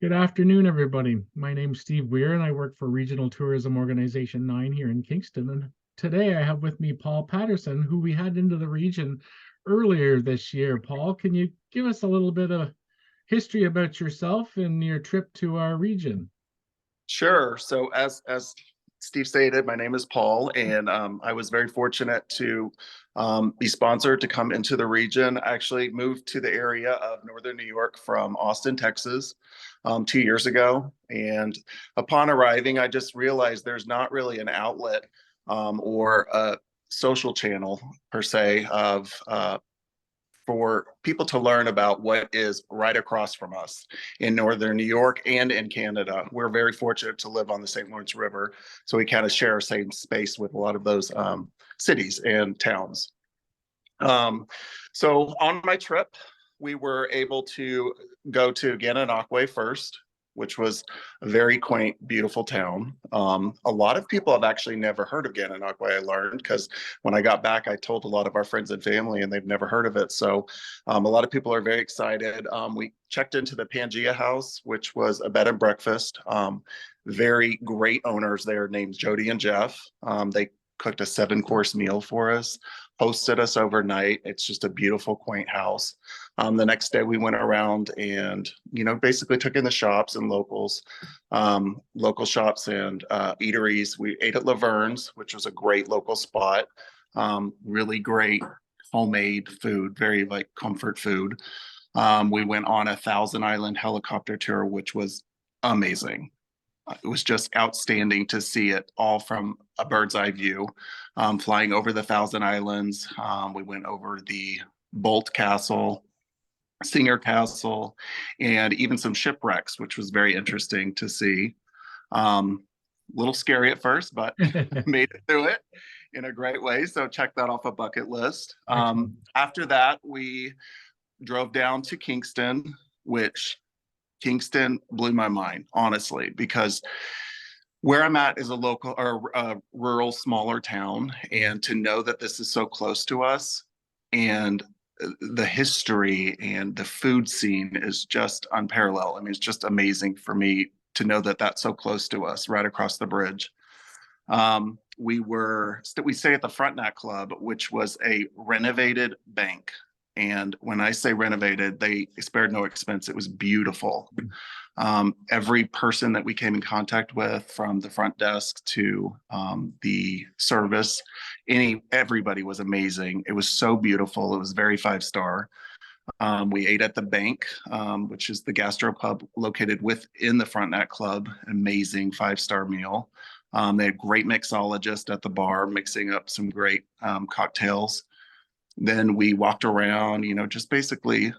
Good afternoon, everybody. My name's Steve Weir, and I work for Regional Tourism Organization 9 here in Kingston. And today I have with me Paul Patterson, who we had into the region earlier this year. Paul, can you give us a little bit of history about yourself and your trip to our region? Sure. So as Steve stated, my name is Paul, and I was very fortunate to be sponsored to come into the region. I actually moved to the area of northern New York from Austin, Texas, 2 years ago. And upon arriving, I just realized there's not really an outlet or a social channel per se of for people to learn about what is right across from us in northern New York and in Canada. We're very fortunate to live on the St. Lawrence River, so we kind of share the same space with a lot of those cities and towns. So on my trip, we were able to go to Gananoque first, which was a very quaint, beautiful town. A lot of people have actually never heard of Gananoque, I learned, because when I got back, I told a lot of our friends and family, and they've never heard of it. So a lot of people are very excited. We checked into the Pangea House, which was a bed and breakfast. Very great owners there named Jody and Jeff. They cooked a 7-course meal for us, hosted us overnight. It's just a beautiful, quaint house. The next day we went around and, basically took in the shops and local shops and eateries. We ate at Laverne's, which was a great local spot. Really great homemade food, very like comfort food. We went on a Thousand Island helicopter tour, which was amazing. It was just outstanding to see it all from a bird's eye view, flying over the Thousand Islands. We went over the Bolt Castle, Singer Castle, and even some shipwrecks, which was very interesting to see. A little scary at first, but made it through it in a great way. So check that off a bucket list. After that, we drove down to Kingston, which Kingston blew my mind, honestly, because where I'm at is a local or a rural, smaller town. And to know that this is so close to us and the history and the food scene is just unparalleled. I mean, it's just amazing for me to know that that's so close to us, right across the bridge. We stay at the Frontenac Club, which was a renovated bank. And when I say renovated, they spared no expense. It was beautiful. Every person that we came in contact with, from the front desk to the service, everybody was amazing. It was so beautiful. It was very 5-star. We ate at the bank, which is the gastro pub located within the Frontenac Club. Amazing 5-star meal. They had great mixologist at the bar mixing up some great cocktails. Then we walked around, just basically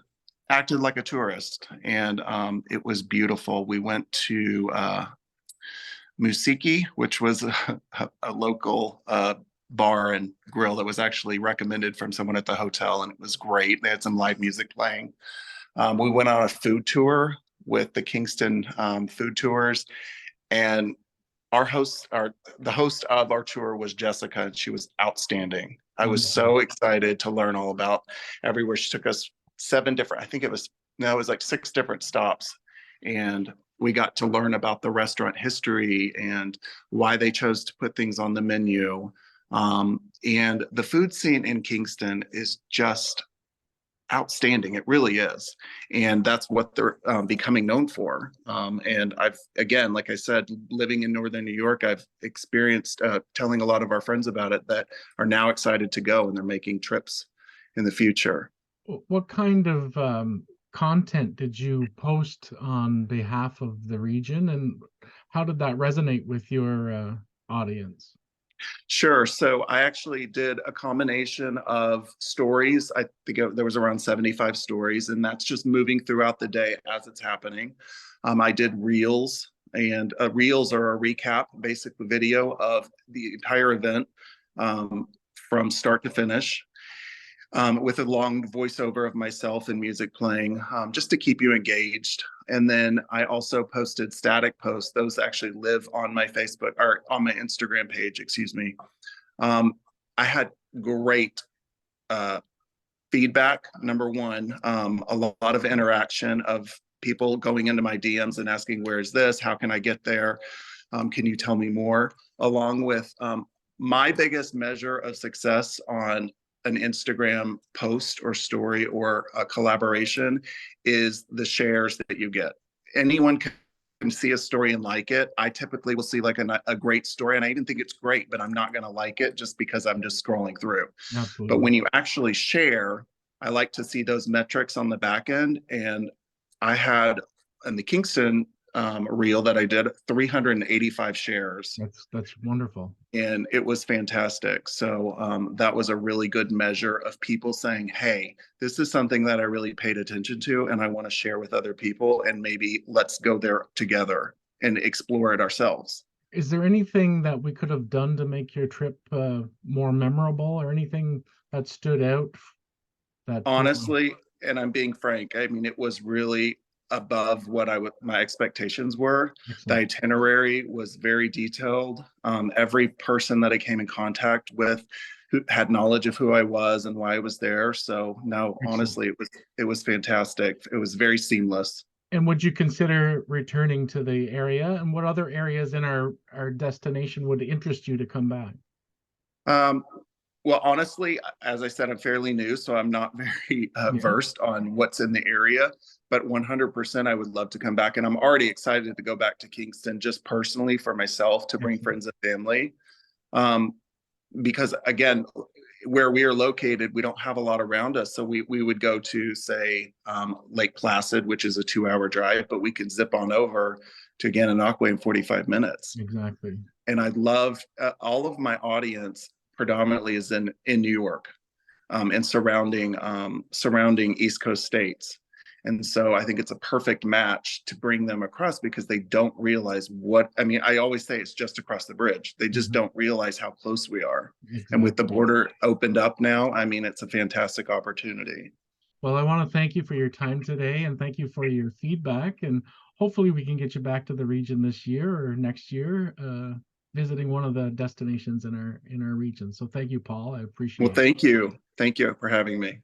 acted like a tourist, and it was beautiful. We went to Musiki, which was a local bar and grill that was actually recommended from someone at the hotel, and it was great. They had some live music playing. We went on a food tour with the Kingston Food Tours, and the host of our tour was Jessica, and she was outstanding. I was so excited to learn all about everywhere. She took us 7 different, I think it was like 6 different stops. And we got to learn about the restaurant history and why they chose to put things on the menu. And the food scene in Kingston is just outstanding. It really is. And that's what they're becoming known for. And again, like I said, living in northern New York, I've experienced telling a lot of our friends about it that are now excited to go, and they're making trips in the future. What kind of content did you post on behalf of the region, and how did that resonate with your audience? Sure. So I actually did a combination of stories. I think there was around 75 stories, and that's just moving throughout the day as it's happening. I did reels, and reels are a recap, basic video of the entire event from start to finish. With a long voiceover of myself and music playing, just to keep you engaged. And then I also posted static posts. Those actually live on my Facebook, or on my Instagram page, excuse me. I had great feedback. Number one, a lot of interaction of people going into my DMs and asking, where is this? How can I get there? Can you tell me more? Along with my biggest measure of success on an Instagram post or story or a collaboration is the shares that you get. Anyone can see a story and like it. I typically will see like a great story, and I even think it's great, but I'm not going to like it just because I'm just scrolling through. But Absolutely. when you actually share, I like to see those metrics on the back end. And I had in the Kingston reel that I did 385 shares, That's wonderful. and it was fantastic. So that was a really good measure of people saying, hey, this is something that I really paid attention to and I want to share with other people, and maybe let's go there together and explore it ourselves. Is there anything that we could have done to make your trip more memorable, or anything that stood out that Honestly, and I'm being frank, I mean, it was really above what my expectations were. The excellent. itinerary was very detailed. Every person that I came in contact with who had knowledge of who I was and why I was there. So no, Excellent. honestly, it was fantastic. It was very seamless. And would you consider returning to the area? And what other areas in our destination would interest you to come back? Um, well, honestly, as I said, I'm fairly new, so I'm not very Yeah, versed on what's in the area. But 100%, I would love to come back, and I'm already excited to go back to Kingston, just personally for myself, to bring excellent. friends and family. Um, because again, where we are located, we don't have a lot around us. So we would go to, say, Lake Placid, which is a 2-hour drive, but we could zip on over to Gananoque in 45 minutes. Exactly. And I love all of my audience predominantly is in New York and surrounding East Coast states. And so I think it's a perfect match to bring them across, because they don't realize what, I mean, I always say it's just across the bridge. They just Mhm. don't realize how close we are. And with the Exactly. border opened up now, I mean, it's a fantastic opportunity. Well, I want to thank you for your time today, and thank you for your feedback. And hopefully we can get you back to the region this year or next year, visiting one of the destinations in our region. So thank you, Paul. I Well, appreciate it. thank you. Thank you for having me.